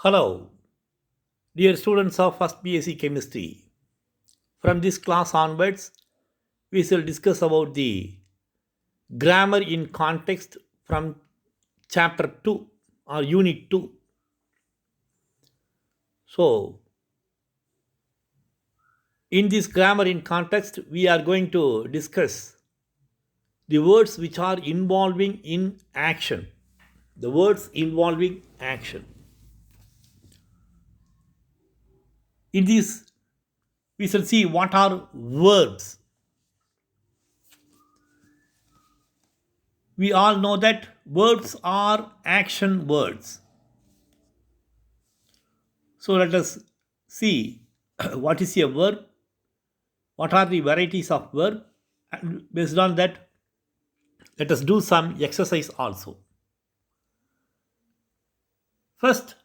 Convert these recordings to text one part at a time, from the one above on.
Hello, dear students of first BSc Chemistry. From this class onwards, we shall discuss about the grammar in context from chapter 2 or unit 2. So, in this grammar in context, we are going to discuss the words which are involving in action. The words involving action. In this, we shall see what are verbs. We all know that verbs are action words. So let us see what is a verb, what are the varieties of verb, and based on that, let us do some exercise also. First,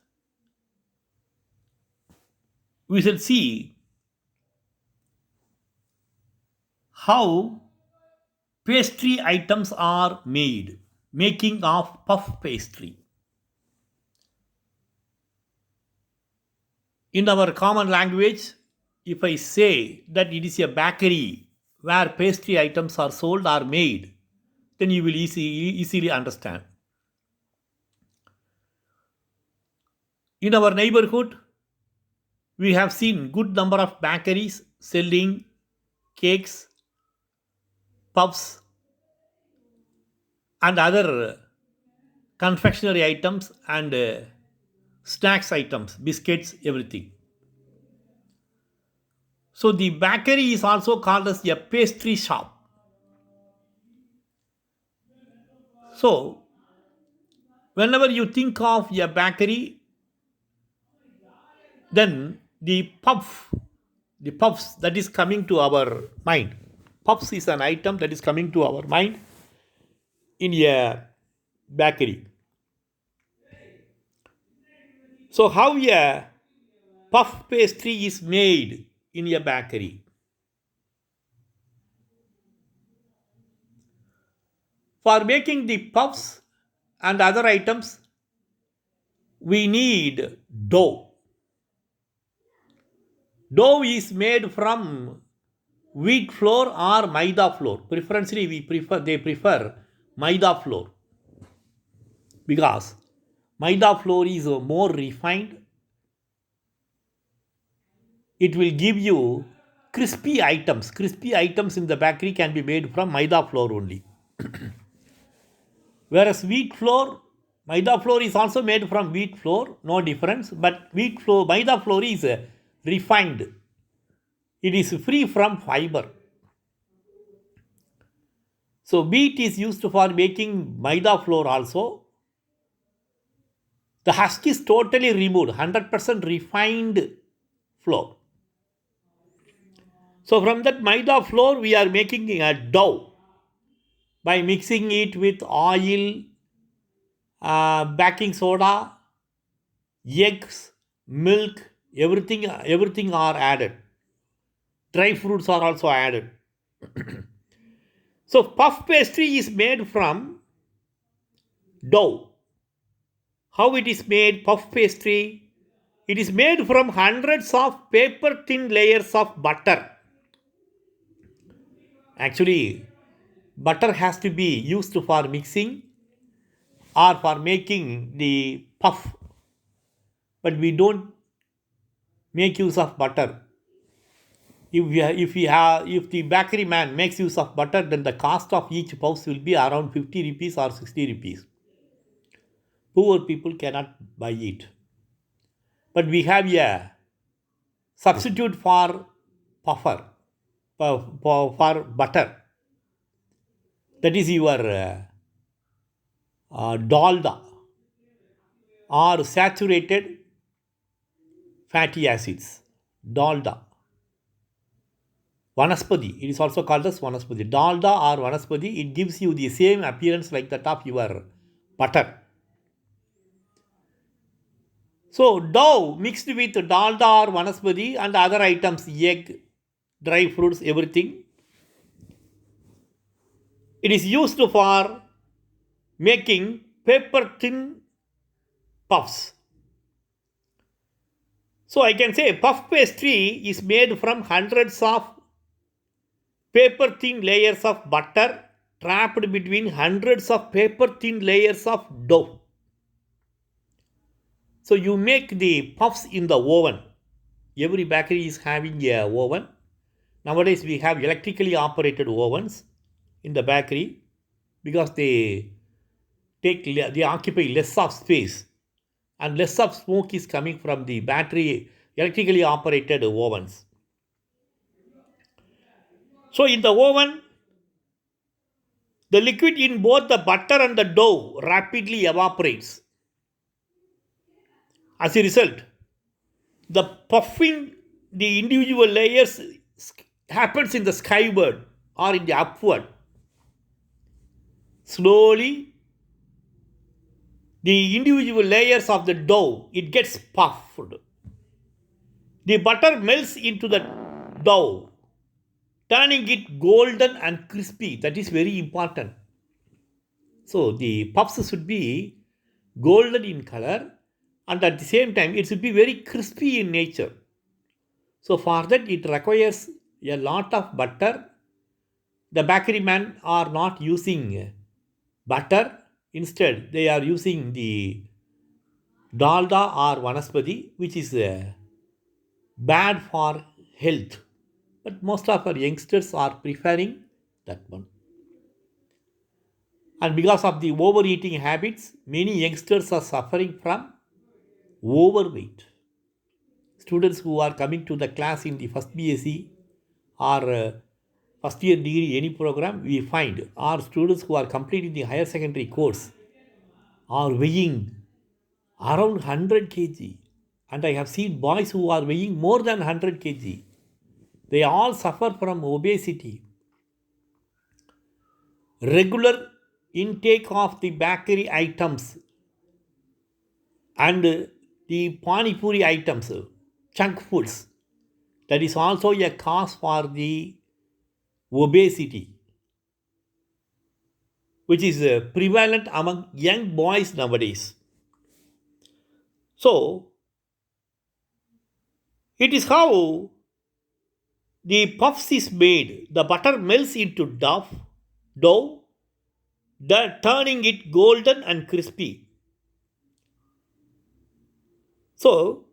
we shall see how pastry items are made, making of puff pastry. In our common language, if I say that it is a bakery where pastry items are sold or made, then you will easily understand. In our neighborhood, we have seen good number of bakeries selling cakes, puffs, and other confectionery items and snacks items, biscuits, everything. So the bakery is also called as a pastry shop. So whenever you think of a bakery, then the puffs that is coming to our mind. Puffs is an item that is coming to our mind in a bakery. So how a puff pastry is made in a bakery? For making the puffs and other items, we need dough. Dough is made from wheat flour or maida flour. Preferentially, they prefer maida flour because maida flour is more refined. It will give you crispy items. Crispy items in the bakery can be made from maida flour only. Whereas wheat flour, maida flour is also made from wheat flour, no difference. But wheat flour, maida flour is refined. It is free from fiber. So wheat is used for making maida flour also. The husk is totally removed, 100% refined flour. So from that maida flour, we are making a dough by mixing it with oil, baking soda, eggs, milk, everything are added. Dry fruits are also added. So puff pastry is made from dough. How it is made? Puff pastry. It is made from hundreds of paper thin layers of butter. Actually, butter has to be used for mixing or for making the puff, but we don't make use of butter. If the bakery man makes use of butter, then the cost of each puff will be around 50 rupees or 60 rupees. Poor people cannot buy it. But we have a substitute for puffer, for butter. That is your dalda or saturated fatty acids. Dalda. Vanaspati. It is also called as vanaspati. Dalda or vanaspati, it gives you the same appearance like that of your butter. So dough mixed with dalda or vanaspati and other items, egg, dry fruits, everything. It is used for making paper thin puffs. So I can say puff pastry is made from hundreds of paper thin layers of butter trapped between hundreds of paper thin layers of dough. So you make the puffs in the oven. Every bakery is having a oven. Nowadays we have electrically operated ovens in the bakery because they occupy less of space and less of smoke is coming from the battery electrically operated ovens. So in the oven, the liquid in both the butter and the dough rapidly evaporates. As a result, the puffing the individual layers happens in the skyward or in the upward. Slowly, the individual layers of the dough it gets puffed. The butter melts into the dough, turning it golden and crispy. That is very important. So the puffs should be golden in color and at the same time it should be very crispy in nature. So for that it requires a lot of butter. The bakery men are not using butter. Instead, they are using the dalda or vanaspati, which is bad for health. But most of our youngsters are preferring that one. And because of the overeating habits, many youngsters are suffering from overweight. Students who are coming to the class in the first BSc or first year degree, any program, we find our students who are completing the higher secondary course are weighing around 100 kg. And I have seen boys who are weighing more than 100 kg. They all suffer from obesity. Regular intake of the bakery items and the pani puri items, chunk foods, that is also a cause for the obesity, which is prevalent among young boys nowadays. So, it is how the puffs is made. The butter melts into dough, turning it golden and crispy. So,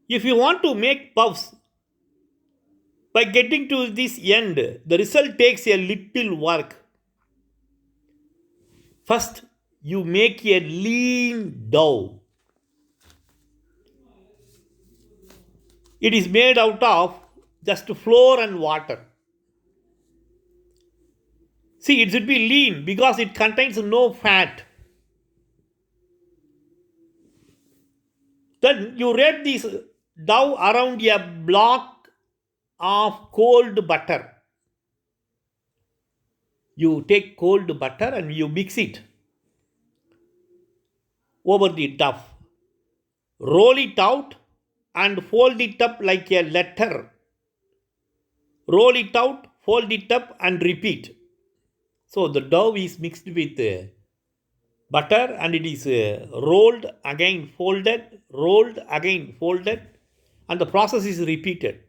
if you want to make puffs, by getting to this end, the result takes a little work. First, you make a lean dough. It is made out of just flour and water. See, it should be lean because it contains no fat. Then you wrap this dough around a block of cold butter. You take cold butter and you mix it over the dough. Roll it out and fold it up like a letter. Roll it out, fold it up, and repeat. So the dough is mixed with butter and it is rolled again, folded, rolled again, folded, and the process is repeated.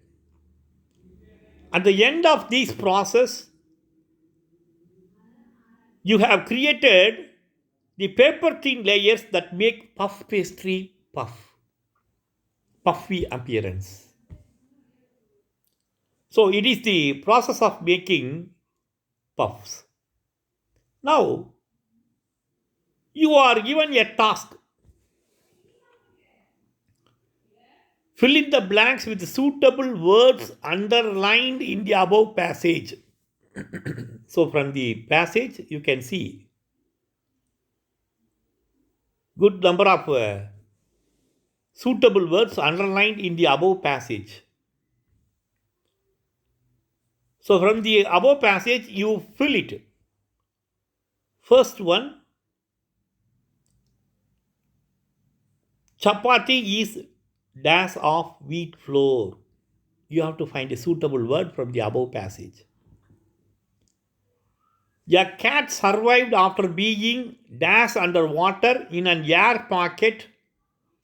At the end of this process, you have created the paper thin layers that make puff pastry puffy appearance. So it is the process of making puffs. Now, you are given a task. Fill in the blanks with suitable words underlined in the above passage. So, from the passage, you can see good number of suitable words underlined in the above passage. So, from the above passage, you fill it. First one, chapati is dash of wheat flour. You have to find a suitable word from the above passage. A cat survived after being dashed underwater in an air pocket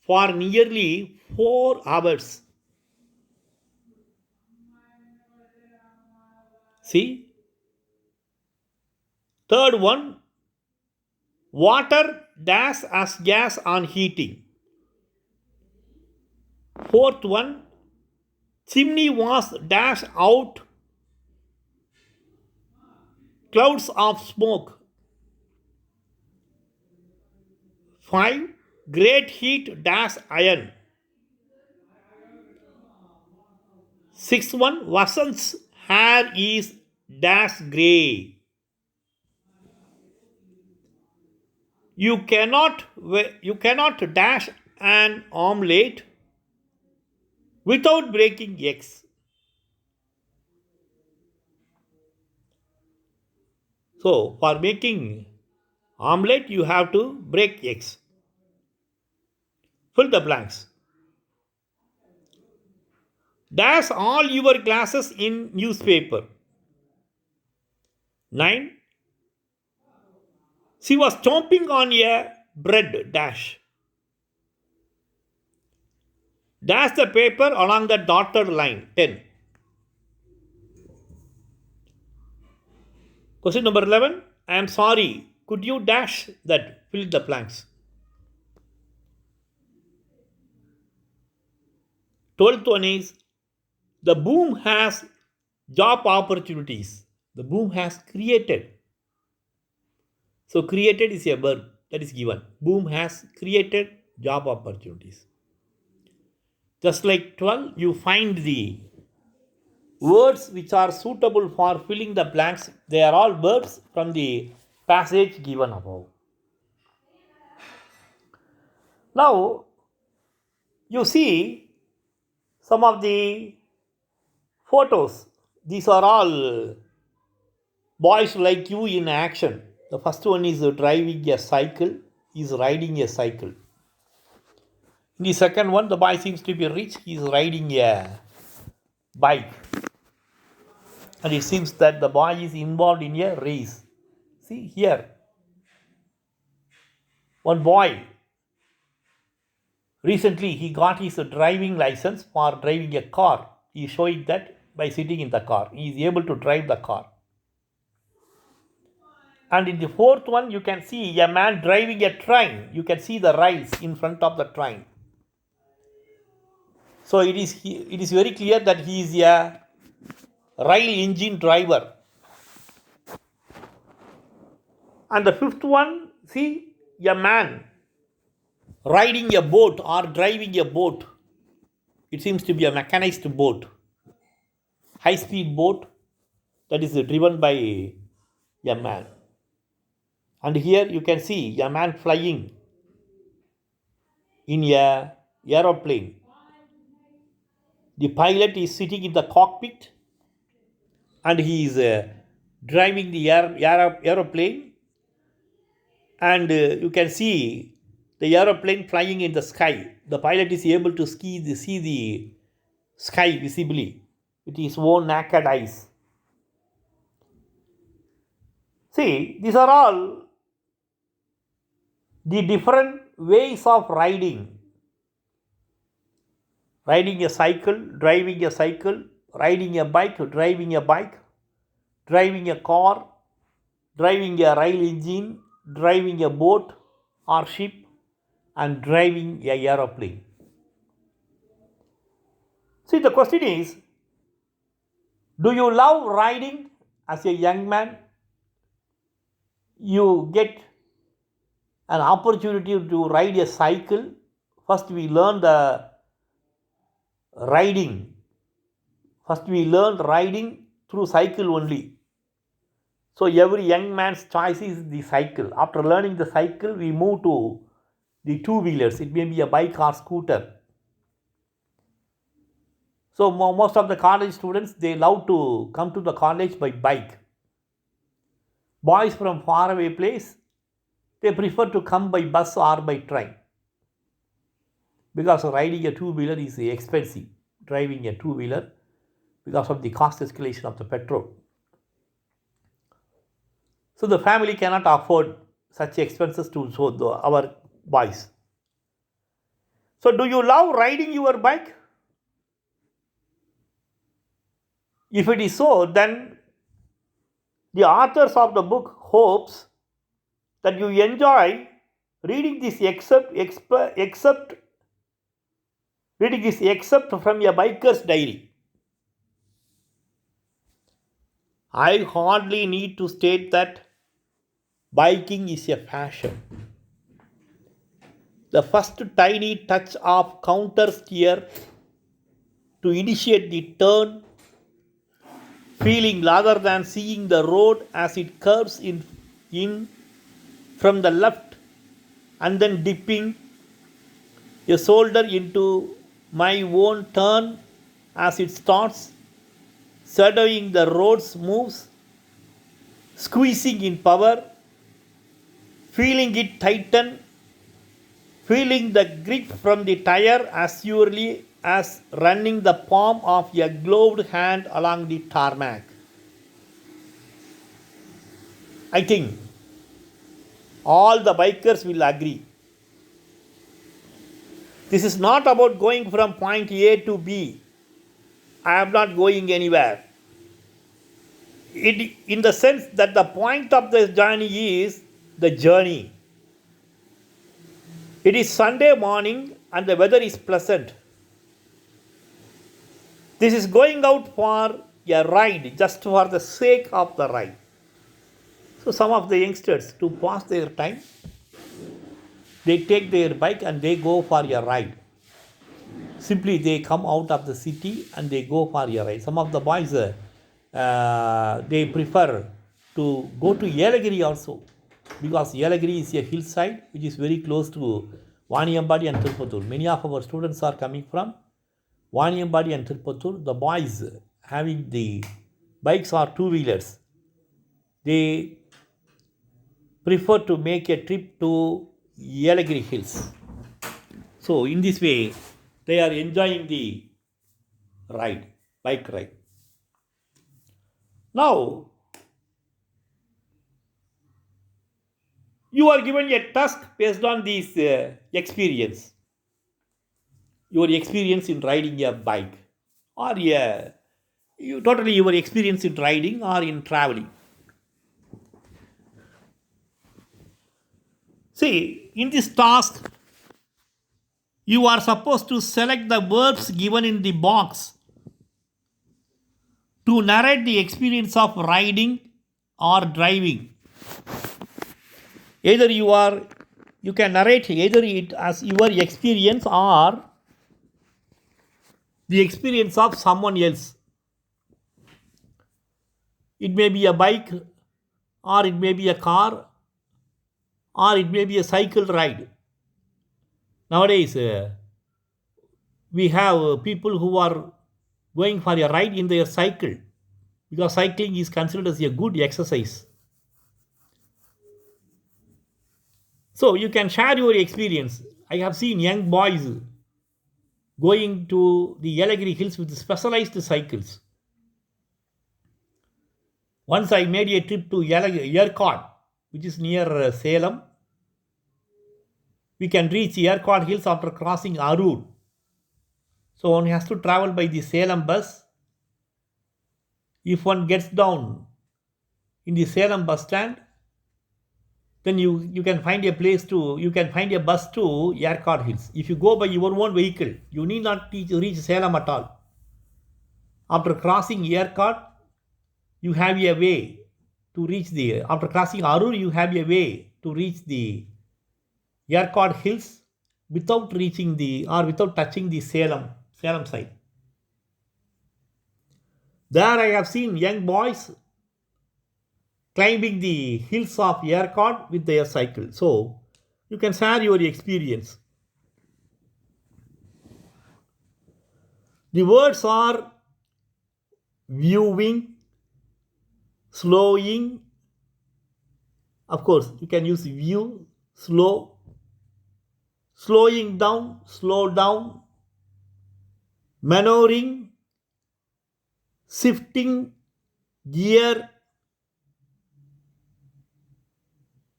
for nearly 4 hours. See? Third one, water dash as gas on heating. Fourth one, chimney was dash out clouds of smoke. 5. Great heat dash iron. Sixth one, Vasant's hair is dash grey. You cannot dash an omelette without breaking eggs. So for making omelette you have to break eggs. Fill the blanks. Dash all your glasses in newspaper. 9. She was chomping on a bread dash. Dash the paper along the dotted line. 10. Question number 11. I am sorry. Could you dash that? Fill the blanks. 12th one is the boom has job opportunities. The boom has created. So created is a verb that is given. Boom has created job opportunities. Just like 12, you find the words which are suitable for filling the blanks. They are all verbs from the passage given above. Now, you see some of the photos. These are all boys like you in action. The first one is driving a cycle, is riding a cycle. In the second one, the boy seems to be rich, he is riding a bike. And it seems that the boy is involved in a race. See here, one boy recently he got his driving license for driving a car. He is showing that by sitting in the car. He is able to drive the car. And in the fourth one, you can see a man driving a train. You can see the rails in front of the train. So it is very clear that he is a rail engine driver. And the fifth one, see a man riding a boat or driving a boat. It seems to be a mechanized boat, high speed boat that is driven by a man. And here you can see a man flying in a aeroplane. The pilot is sitting in the cockpit and he is driving the aeroplane, and you can see the aeroplane flying in the sky. The pilot is able to see the sky visibly with his own naked eyes. See, these are all the different ways of riding. Riding a cycle, driving a cycle, riding a bike, driving a bike, driving a car, driving a rail engine, driving a boat or ship, and driving a aeroplane. See, the question is, do you love riding as a young man? You get an opportunity to ride a cycle. First, we learn the riding. First, we learn riding through cycle only. So, every young man's choice is the cycle. After learning the cycle, we move to the two wheelers. It may be a bike or scooter. So, most of the college students, they love to come to the college by bike. Boys from faraway place, they prefer to come by bus or by train, because riding a two-wheeler is expensive. Driving a two-wheeler, because of the cost escalation of the petrol. So the family cannot afford such expenses to our boys. So, do you love riding your bike? If it is so, then the authors of the book hopes that you enjoy reading this except reading this except from a biker's diary. I hardly need to state that biking is a fashion. The first tiny touch of counter steer to initiate the turn, feeling rather than seeing the road as it curves in from the left and then dipping a shoulder into my own turn as it starts, shadowing the road's moves, squeezing in power, feeling it tighten, feeling the grip from the tire as surely as running the palm of a gloved hand along the tarmac. I think all the bikers will agree. This is not about going from point A to B. I am not going anywhere. In the sense that the point of the journey is the journey. It is Sunday morning and the weather is pleasant. This is going out for a ride just for the sake of the ride. So some of the youngsters, to pass their time, they take their bike and they go for a ride. Simply they come out of the city and they go for a ride. Some of the boys, they prefer to go to Yelagiri also, because Yelagiri is a hillside which is very close to Vaniyambadi and Tirupattur. Many of our students are coming from Vaniyambadi and Tirupattur. The boys having the bikes or two-wheelers, they prefer to make a trip to Yelagiri Hills. So in this way, they are enjoying the ride, bike ride. Now, you are given a task based on this experience, your experience in riding a bike, or totally your experience in riding or in traveling. See, in this task, you are supposed to select the verbs given in the box to narrate the experience of riding or driving. Either you can narrate either it as your experience or the experience of someone else. It may be a bike, or it may be a car, or it may be a cycle ride. Nowadays, we have people who are going for a ride in their cycle, because cycling is considered as a good exercise. So you can share your experience. I have seen young boys going to the Yelagiri Hills with specialized cycles. Once I made a trip to Yerkot, which is near Salem. We can reach Yerkot Hills after crossing Arur. So one has to travel by the Salem bus. If one gets down in the Salem bus stand, then you can find a bus to Yerkot Hills. If you go by your own vehicle, you need not reach Salem at all. After crossing Yerkot, you have a way to reach after crossing Arur, you have a way to reach the Yerkot Hills without touching the Salem side. There I have seen young boys climbing the hills of Yerkot with their cycle. So you can share your experience. The words are viewing, slowing. Of course, you can use view, slow, slowing down, slow down, maneuvering, shifting gear,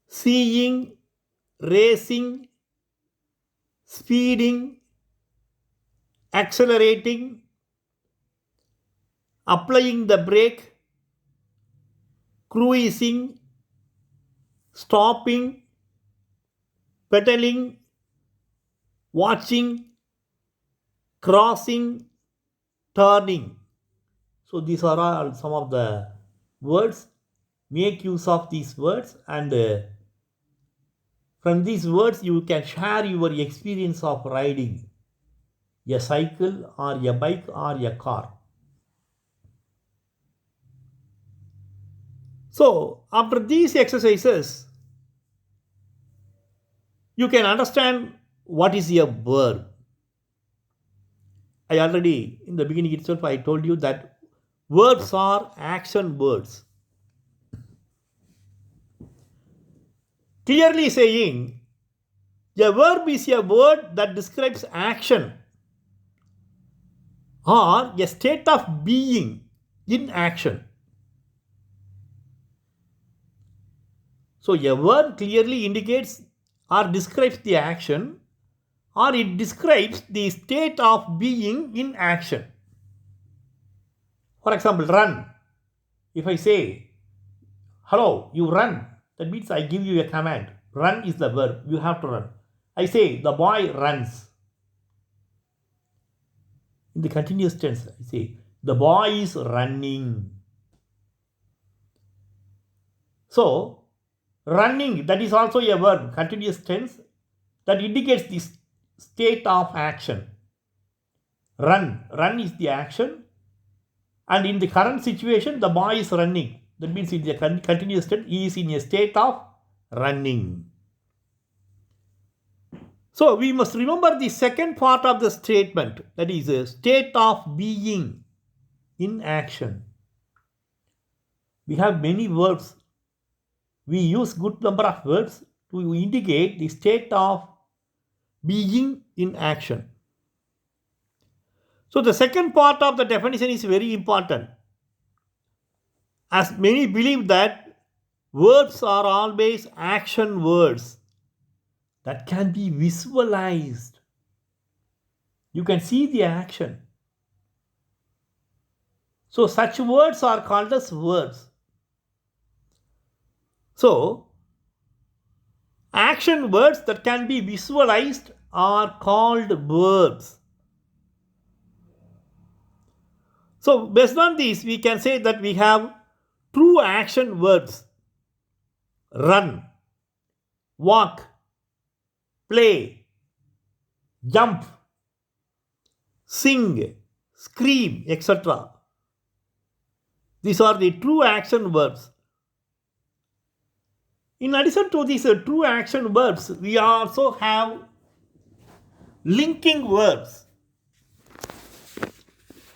seeing, racing, speeding, accelerating, applying the brake, cruising, stopping, pedaling, watching, crossing, turning. So these are all some of the words. Make use of these words, and from these words you can share your experience of riding a cycle or a bike or a car. So after these exercises, you can understand what is a verb. I already, in the beginning itself, I told you that verbs are action words. Clearly saying, a verb is a word that describes action or a state of being in action. So a verb clearly indicates or describes the action, or it describes the state of being in action. For example, run. If I say, hello, you run, that means I give you a command. Run is the verb, you have to run. I say, the boy runs. In the continuous tense, I say, the boy is running. So, running, that is also a verb, continuous tense, that indicates the state of action. Run is the action, and in the current situation, the boy is running. That means in the continuous tense, he is in a state of running. So we must remember the second part of the statement, that is a state of being in action. We have many verbs. We use good number of words to indicate the state of being in action. So the second part of the definition is very important, as many believe that verbs are always action words that can be visualized. You can see the action. So such words are called as verbs. So action words that can be visualized are called verbs. So based on this, we can say that we have true action verbs: run, walk, play, jump, sing, scream, etc. These are the true action verbs. In addition to these true action verbs, we also have linking verbs.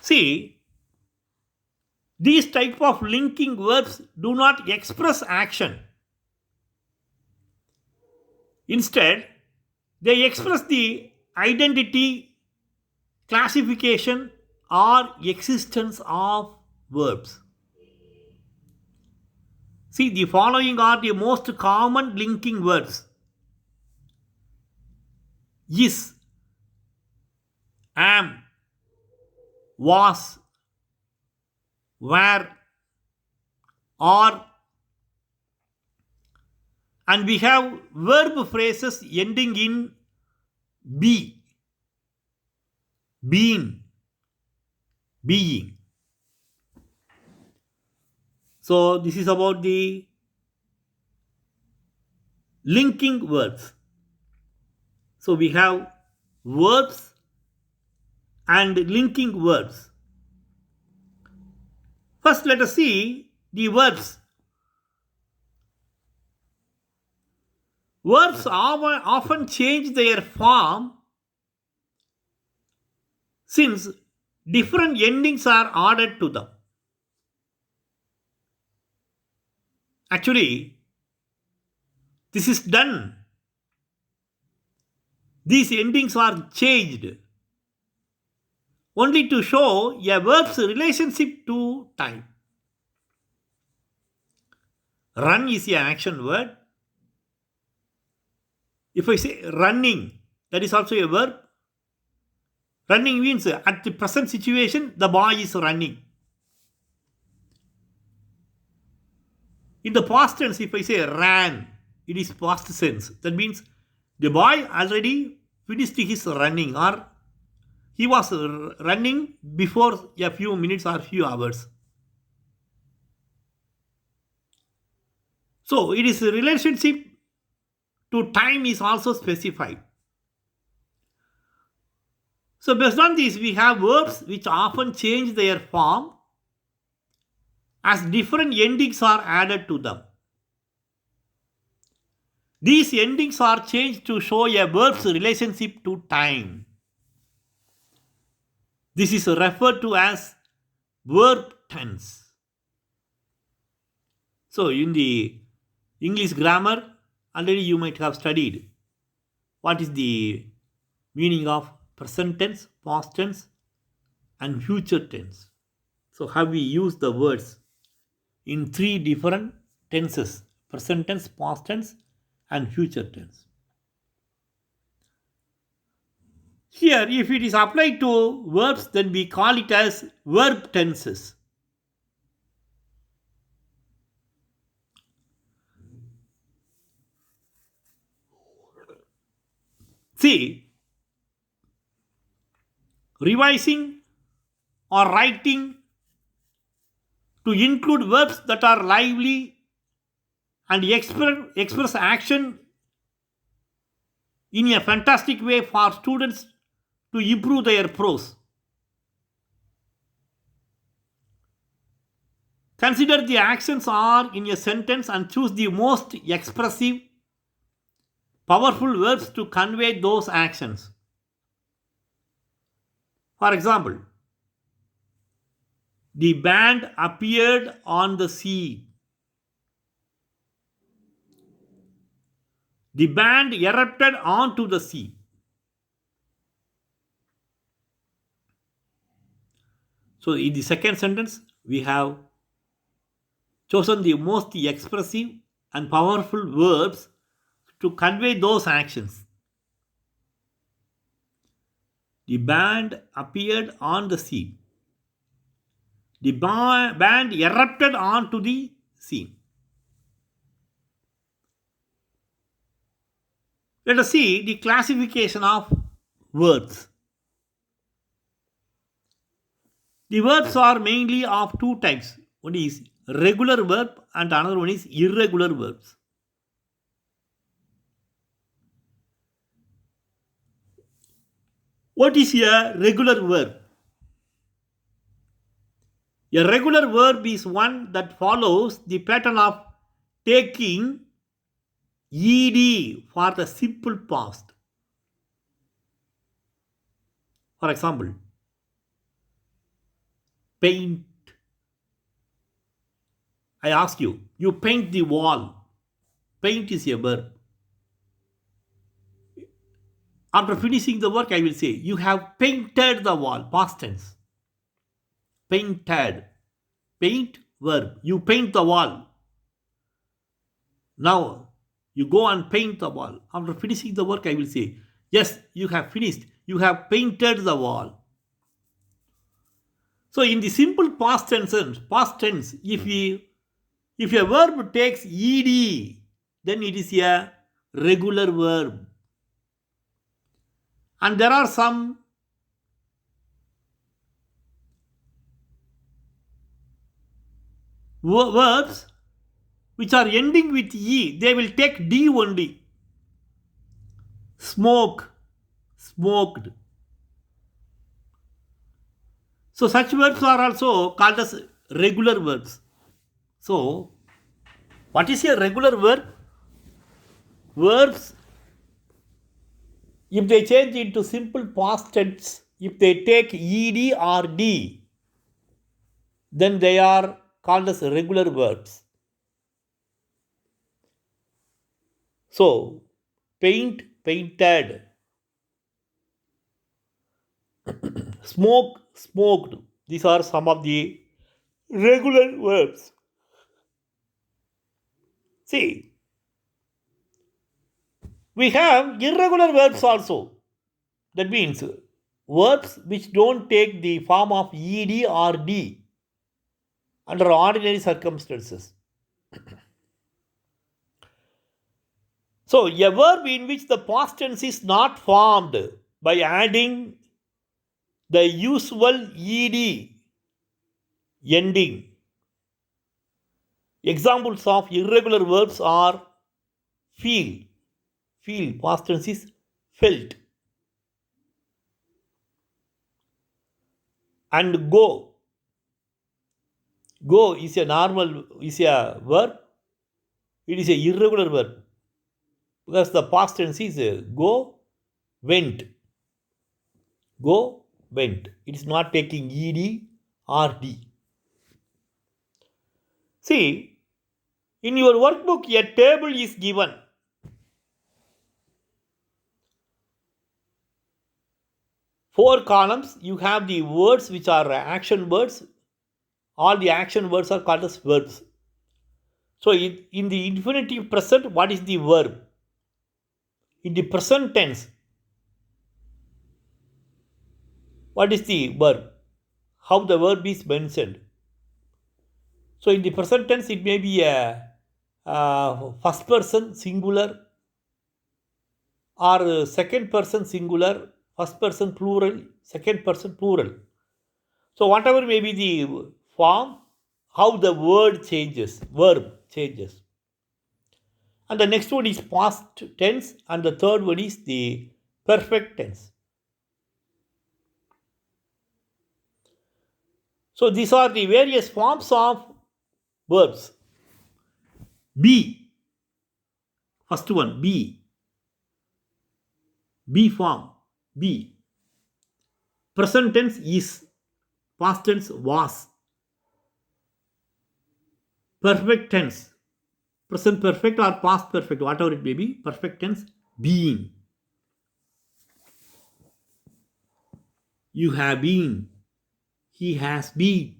See, these type of linking verbs do not express action. Instead, they express the identity, classification, or existence of verbs. See, the following are the most common linking words: is, am, was, were, are, and we have verb phrases ending in be, been, being. So this is about the linking verbs. So we have verbs and linking verbs. First, let us see the verbs. Verbs often change their form since different endings are added to them. Actually, this is done. These endings are changed only to show a verb's relationship to time. Run is an action word. If I say running, that is also a verb. Running means at the present situation, the boy is running. In the past tense, if I say ran, it is past tense. That means the boy already finished his running, or he was running before a few minutes or few hours. So it is a relationship to time is also specified. So based on this, we have verbs which often change their form as different endings are added to them. These endings are changed to show a verb's relationship to time. This is referred to as verb tense. So in the English grammar, already you might have studied what is the meaning of present tense, past tense, and future tense. So how we use the words in three different tenses: present tense, past tense, and future tense. Here, if it is applied to verbs, then we call it as verb tenses. See, revising or writing to include verbs that are lively and express action in a fantastic way for students to improve their prose. Consider the actions are in a sentence and choose the most expressive, powerful verbs to convey those actions. For example, the band appeared on the sea. The band erupted onto the sea. So, in the second sentence, we have chosen the most expressive and powerful verbs to convey those actions. The band appeared on the sea. The band erupted onto the sea. Let us see the classification of verbs. The verbs are mainly of two types. One is regular verb and another one is irregular verbs. What is a regular verb? A regular verb is one that follows the pattern of taking ed for the simple past. For example, paint. I ask you, you paint the wall. Paint is a verb. After finishing the work, I will say, you have painted the wall, past tense. Painted. Paint, verb. You paint the wall. Now, you go and paint the wall. After finishing the work, I will say, yes, you have finished. You have painted the wall. So, in the simple past tense, if a verb takes ed, then it is a regular verb. And there are some verbs which are ending with e, they will take d only. Smoke, smoked. So such verbs are also called as regular verbs. So what is a regular verb? Verbs, if they change into simple past tense, if they take ed or d, then they are called as regular verbs. So, paint, painted. Smoke, smoked. These are some of the regular verbs. See, we have irregular verbs also. That means verbs which don't take the form of ed or d under ordinary circumstances. So, a verb in which the past tense is not formed by adding the usual ed ending. Examples of irregular verbs are feel. Feel, past tense is felt. And go. Go is a verb. It is a irregular verb because the past tense is go, went. Go, went. It is not taking ed or d. See, in your workbook, a table is given. Four columns, you have the words which are action words. All the action words are called as verbs. So, in the infinitive present, what is the verb? In the present tense, what is the verb? How the verb is mentioned? So, in the present tense, it may be a first person singular or second person singular, first person plural, second person plural. So, whatever may be the form, how the verb changes. And the next one is past tense, and the third one is the perfect tense. So, these are the various forms of verbs. Be, first one, be. Be form, be. Present tense is, past tense was. Perfect tense, present perfect or past perfect, whatever it may be, perfect tense, being. You have been, he has been.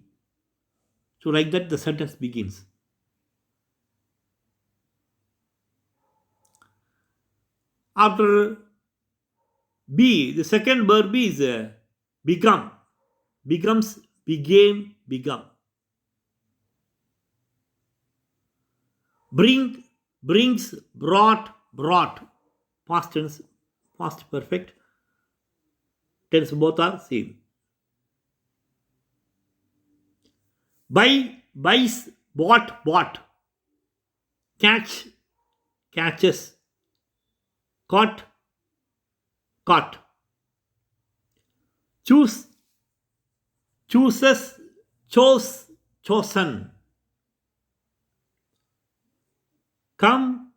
So, like that, the sentence begins. After be, the second verb is become, becomes, became, become. Bring, brings, brought, brought. Past tense, past perfect tense, both are same. Buy, buys, bought, bought. Catch, catches. Caught, caught. Choose, chooses, chose, chosen. Come,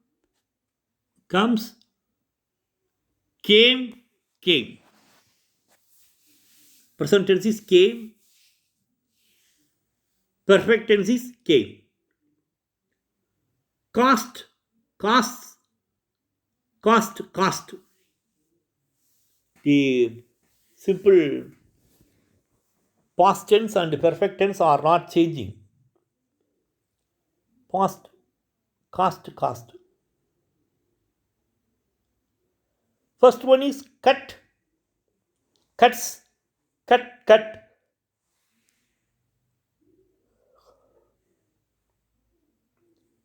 comes, came, came. Present tense is came. Perfect tense is came. Cost, costs, cost. The simple past tense and perfect tense are not changing. Past, cost. First one is cut, cuts, cut.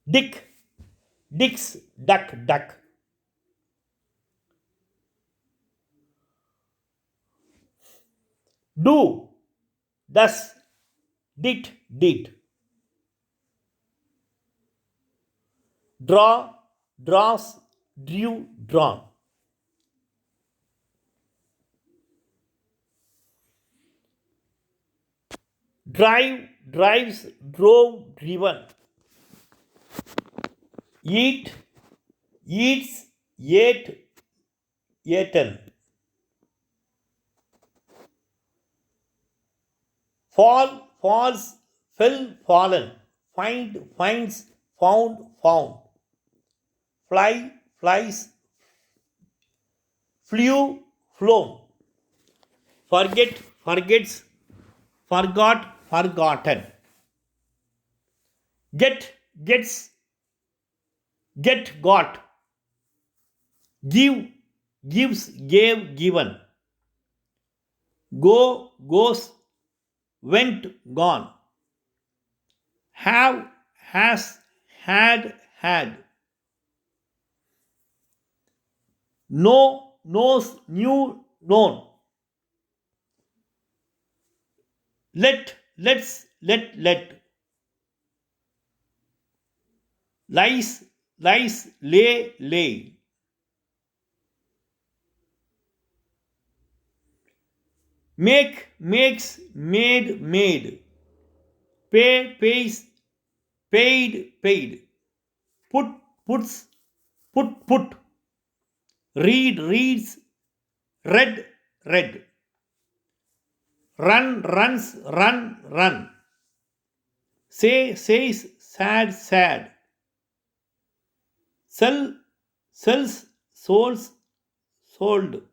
Dick, dicks, duck. Do, does, did. Draw, draws, drew, drawn. Drive, drives, drove, driven. Eat, eats, ate, eaten. Fall, falls, fell, fallen. Find, finds, found. Fly, flies, flew, flown. Forget, forgets, forgotten. Get, gets, got. Give, gives, gave, given. Go, goes, went, gone. Have, has, had, had. Know, knows, knew, known. Let, let's, let. Lies, lies, lay, lay. Make, makes, made, made. Pay, pays, paid, paid. Put, puts, put. Read, reads, read, read. Run, runs, run. Say, says, sad, sad. Sell, sells, souls, sold.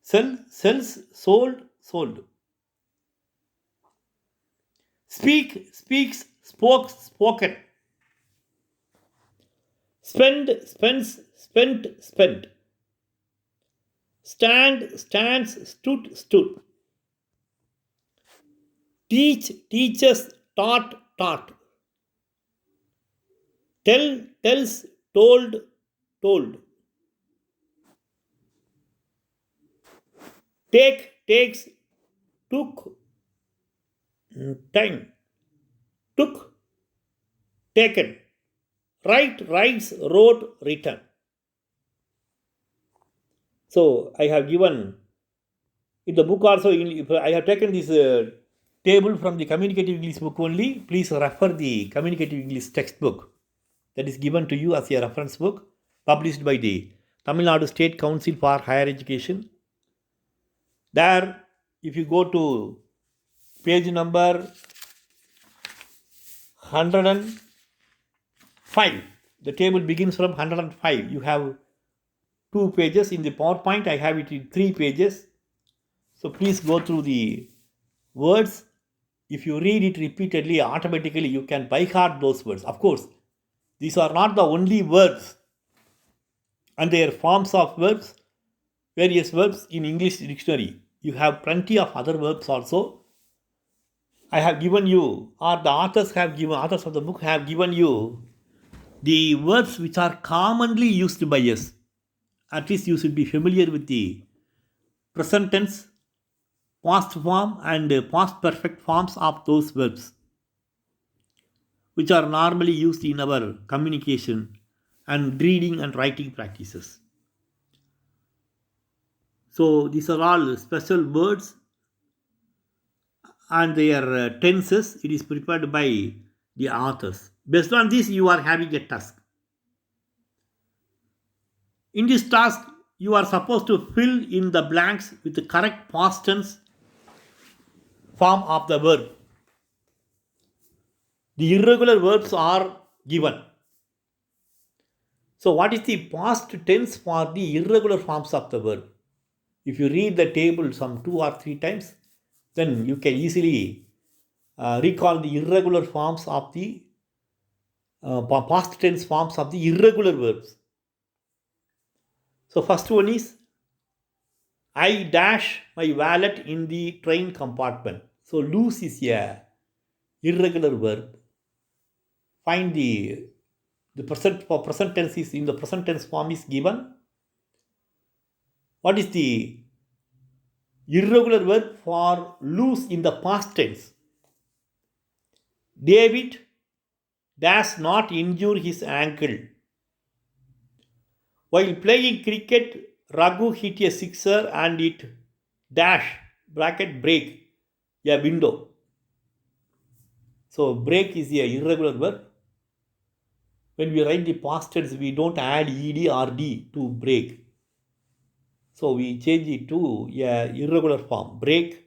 Sell, sells, sold, sold. Speak, speaks, spoke, spoken. Spend, spends, spent, spent. Stand, stands, stood. Teach, teaches, taught. Tell, tells, told. Take, takes, took, time. Took, taken. Write, writes, wrote, written. So I have given in the book also. I have taken this table from the communicative English book only. Please refer the communicative English textbook that is given to you as a reference book, published by the Tamil Nadu State Council for Higher Education. There, if you go to page number 105, the table begins from 105. You have 2 pages. In the PowerPoint, I have it in 3 pages. So please go through the words. If you read it repeatedly, automatically you can by heart those words. Of course, these are not the only verbs and their forms of verbs, various verbs in English dictionary. You have plenty of other verbs also. I have given you, or the authors of the book have given you the verbs which are commonly used by us. At least you should be familiar with the present tense, past form, and past perfect forms of those verbs, which are normally used in our communication and reading and writing practices. So these are all special words and their tenses. It is prepared by the authors. Based on this, you are having a task. In this task, you are supposed to fill in the blanks with the correct past tense form of the verb. The irregular verbs are given. So, what is the past tense for the irregular forms of the verb? If you read the table some 2 or 3 times, then you can easily recall the irregular forms of the past tense forms of the irregular verbs. So, first one is I dash my wallet in the train compartment. So, lose is a irregular verb. Find the present tense is in the present tense form is given. What is the irregular verb for lose in the past tense? David does not injure his ankle. While playing cricket, Raghu hit a sixer and it dash bracket break a window. So break is a irregular verb. When we write the past tense, we don't add ed or d to break. So we change it to a irregular form. Break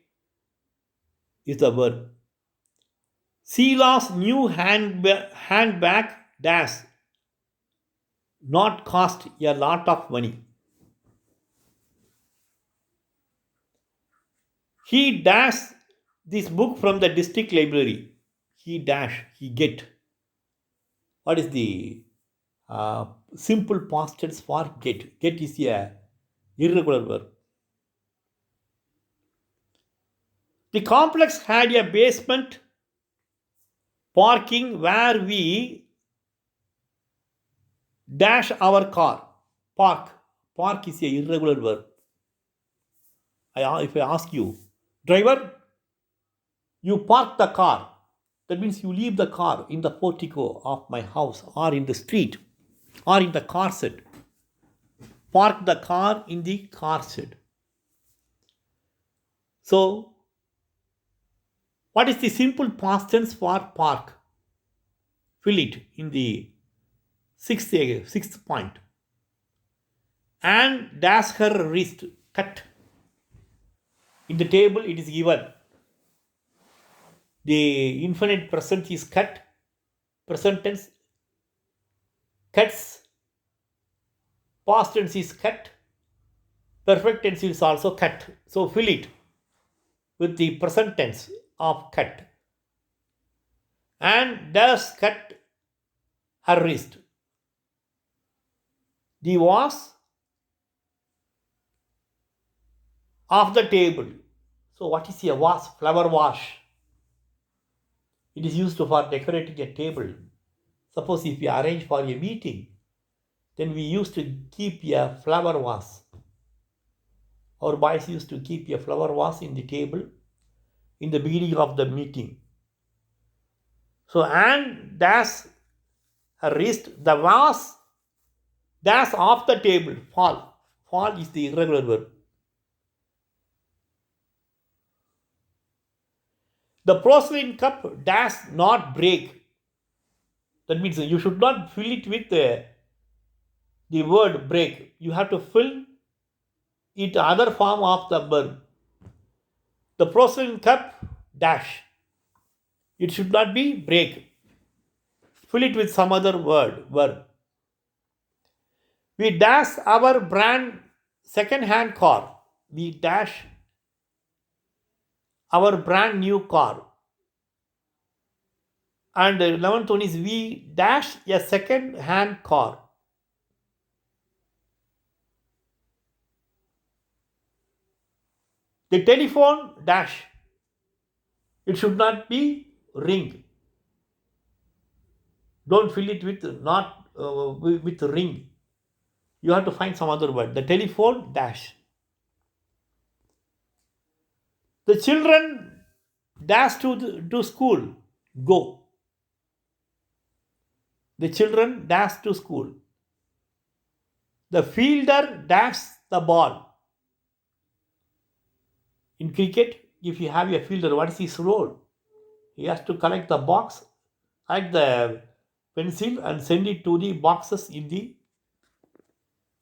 is the verb. Sheila's new handbag dash not cost a lot of money. He dash this book from the district library. He get. What is the simple past tense for get? Get is a irregular verb. The complex had a basement parking where we dash our car. Park. Park is a irregular verb. If I ask you, driver, you park the car. That means you leave the car in the portico of my house or in the street or in the car shed. Park the car in the car shed. So, what is the simple past tense for park? Fill it in the sixth point. And dash her wrist. Cut. In the table, it is given. The infinite present is cut. Present tense cuts. Past tense is cut. Perfect tense is also cut. So fill it with the present tense of cut. And does cut her wrist. The was of the table. So what is a wash? Flower wash. It is used for decorating a table. Suppose if we arrange for a meeting, then we used to keep a flower vase. Our boys used to keep a flower vase in the table in the beginning of the meeting. So, and dash her wrist, the vase dash off the table, fall. Fall is the irregular verb. The porcelain cup dash not break. That means you should not fill it with the word break. You have to fill it other form of the verb. The porcelain cup dash. It should not be break. Fill it with some other verb. We dash our brand second-hand car. We dash our brand new car. And the 11th one is we dash a second-hand car. The telephone dash. It should not be ring. Don't fill it with not with ring. You have to find some other word. The telephone dash. The children dash to school. Go. The children dash to school. The fielder dashes the ball. In cricket, if you have a fielder, what is his role? He has to collect the box, collect the pencil, and send it to the boxes in the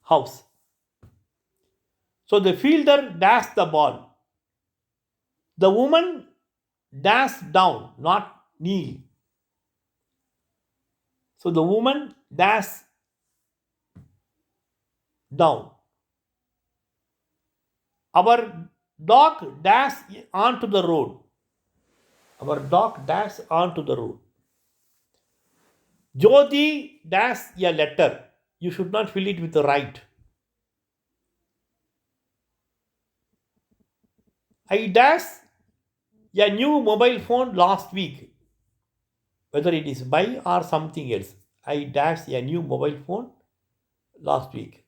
house. So the fielder dashes the ball. The woman dashes down, not kneel. So the woman dashes down. Our dog dashes onto the road. Our dog dashes onto the road. Jyoti dashes a letter. You should not fill it with the right. I dashed a new mobile phone last week. Whether it is buy or something else. I dashed a new mobile phone last week.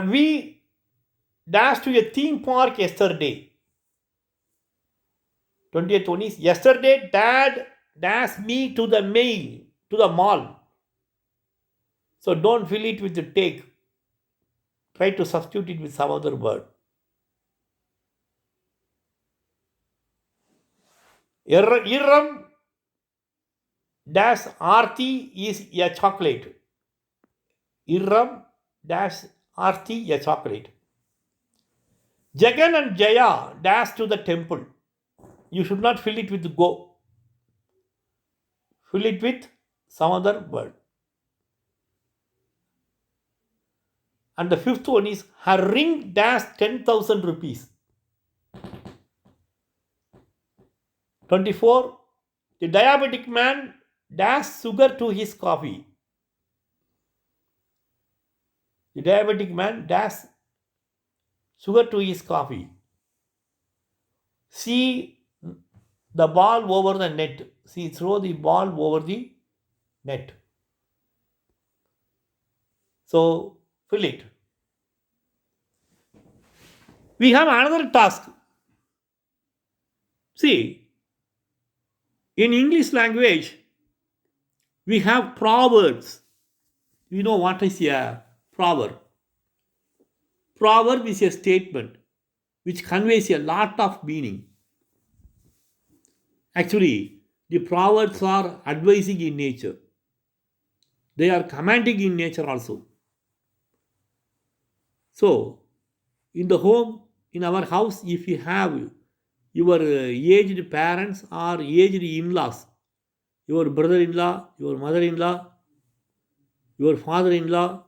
We dashed to a theme park yesterday. 20th one is yesterday dad dashed me to the mall. So don't fill it with the take. Try to substitute it with some other word. Irram dash Arti is a chocolate. Irram dash Arti a chocolate. Jagan and Jaya dash to the temple. You should not fill it with go. Fill it with some other word. And the fifth one is her ring dash 10,000 rupees. 24. The diabetic man dash sugar to his coffee. The diabetic man dashes sugar to his coffee. See the ball over the net. See, throw the ball over the net. So, fill it. We have another task. See, in English language, we have proverbs. You know what is a proverb? Proverb is a statement which conveys a lot of meaning. Actually, the proverbs are advising in nature. They are commanding in nature also. So, in the home, in our house, if you have your aged parents or aged in-laws, your brother-in-law, your mother-in-law, your father-in-law,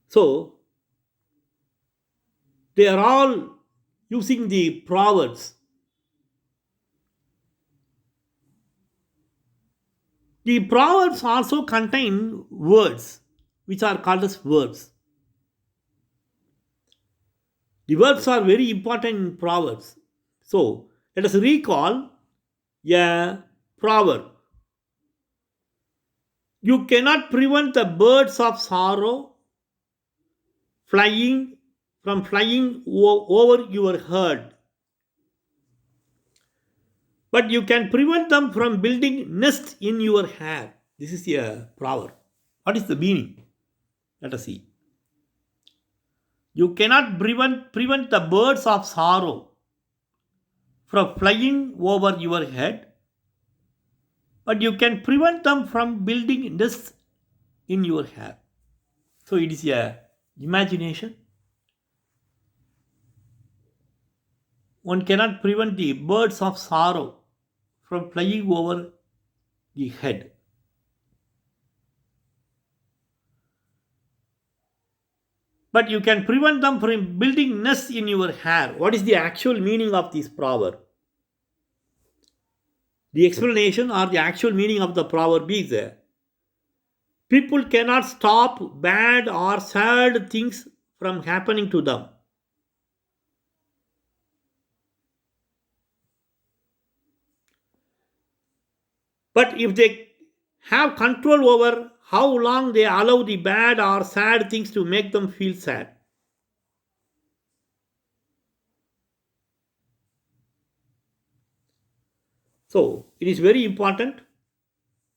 so they are all using the proverbs. The proverbs also contain words which are called as verbs. The verbs are very important in proverbs. So let us recall a proverb. You cannot prevent the birds of sorrow flying from flying over your head, but you can prevent them from building nests in your hair. This is a proverb. What is the meaning? Let us see. You cannot prevent the birds of sorrow from flying over your head, but you can prevent them from building nests in your hair. So it is a imagination. One cannot prevent the birds of sorrow from flying over the head. But you can prevent them from building nests in your hair. What is the actual meaning of this proverb? The explanation or the actual meaning of the proverb is people cannot stop bad or sad things from happening to them. But if they have control over how long they allow the bad or sad things to make them feel sad. So it is very important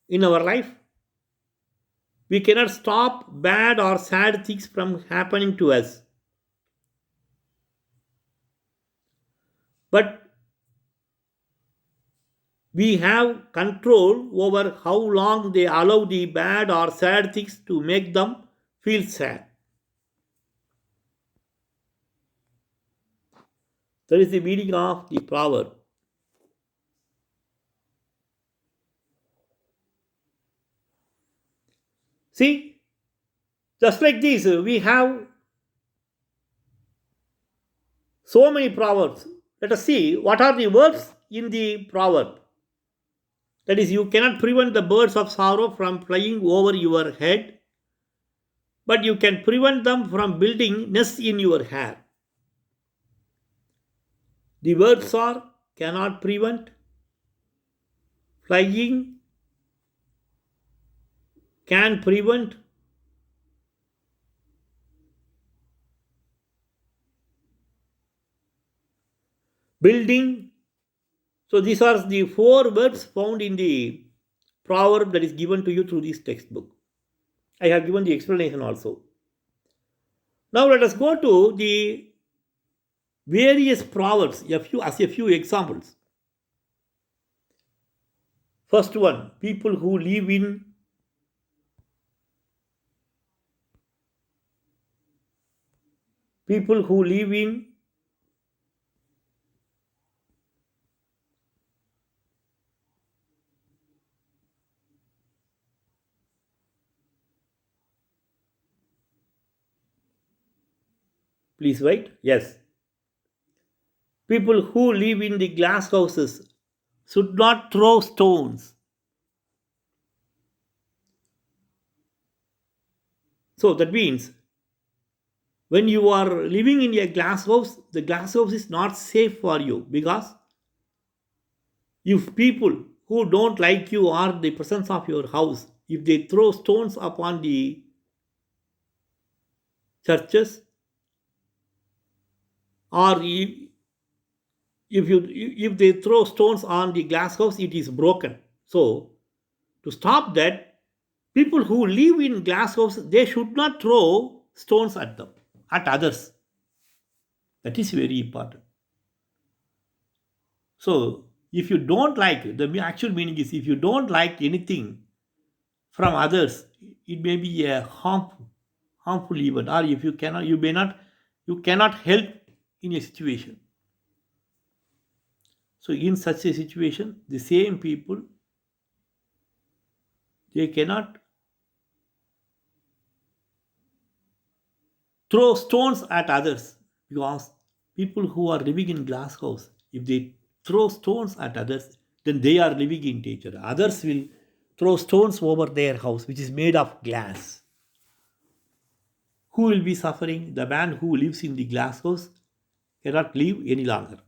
in our life. We cannot stop bad or sad things from happening to us. But we have control over how long they allow the bad or sad things to make them feel sad. That is the meaning of the proverb. See, just like this, we have so many proverbs. Let us see what are the verbs in the proverb. That is, you cannot prevent the birds of sorrow from flying over your head, but you can prevent them from building nests in your hair. The verbs are cannot prevent, flying, can prevent, building. So these are the four verbs found in the proverb that is given to you through this textbook. I have given the explanation also. Now let us go to the various proverbs as a few examples. First one, people who live in people who live in please wait. Yes. People who live in the glass houses should not throw stones. So that means when you are living in a glass house, the glass house is not safe for you, because if people who don't like you or the presence of your house, if they throw stones upon the churches, or if they throw stones on the glass house, it is broken. So to stop that, people who live in glass house, they should not throw stones at them, at others. That is very important. So if you don't like, the actual meaning is, if you don't like anything from others, it may be a harmful event, or if you cannot, you cannot help in a situation. So in such a situation, the same people, they cannot throw stones at others, because people who are living in glass house, if they throw stones at others, then they are living in danger. Others will throw stones over their house, which is made of glass. Who will be suffering? The man who lives in the glass house cannot live any longer.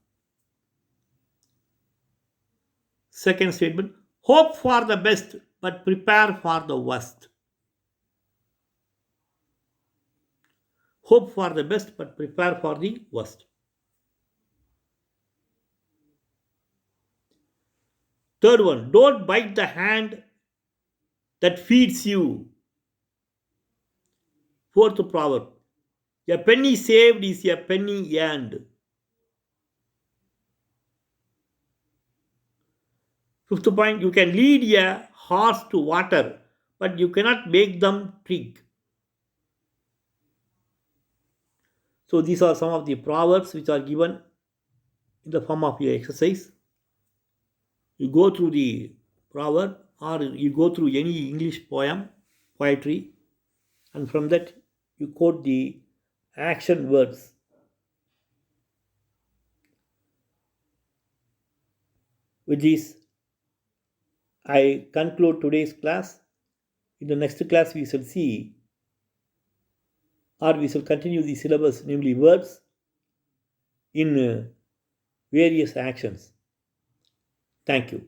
Second statement: hope for the best, but prepare for the worst. Hope for the best, but prepare for the worst. Third one: don't bite the hand that feeds you. Fourth proverb: a penny saved is a penny earned. Fifth point: you can lead a horse to water, but you cannot make them drink. So these are some of the proverbs which are given in the form of your exercise. You go through the proverb, or you go through any English poem, poetry, and from that you quote the action words. With this, I conclude today's class. In the next class, we shall see, or we shall continue the syllabus, namely verbs in various actions. Thank you.